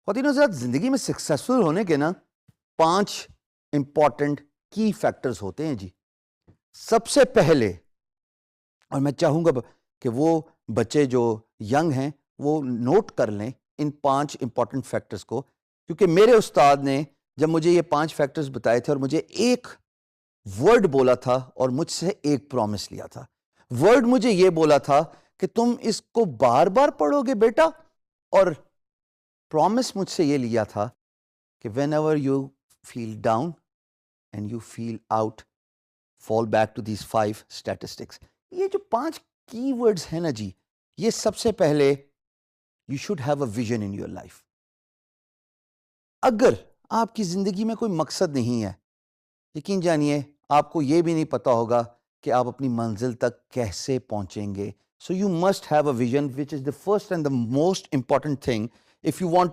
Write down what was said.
خواتین حضرات، زندگی میں سکسیسفل ہونے کے نا 5 امپورٹنٹ کی فیکٹرز ہوتے ہیں جی. سب سے پہلے، اور میں چاہوں گا کہ وہ بچے جو ینگ ہیں وہ نوٹ کر لیں ان 5 امپورٹنٹ فیکٹرز کو، کیونکہ میرے استاد نے جب مجھے یہ 5 فیکٹرز بتائے تھے اور مجھے ایک ورڈ بولا تھا اور مجھ سے ایک پرومس لیا تھا. ورڈ مجھے یہ بولا تھا کہ تم اس کو بار بار پڑھو گے بیٹا، اور پرومس مجھ سے یہ لیا تھا کہ whenever you feel down and you feel out, fall back to these 5 statistics. یہ جو 5 کی ورڈز ہیں نا جی، یہ سب سے پہلے you should have a vision in your life. اگر آپ کی زندگی میں کوئی مقصد نہیں ہے، یقین جانیے آپ کو یہ بھی نہیں پتا ہوگا کہ آپ اپنی منزل تک کیسے پہنچیں گے. So you must have a vision, which is the first and the most important thing if you want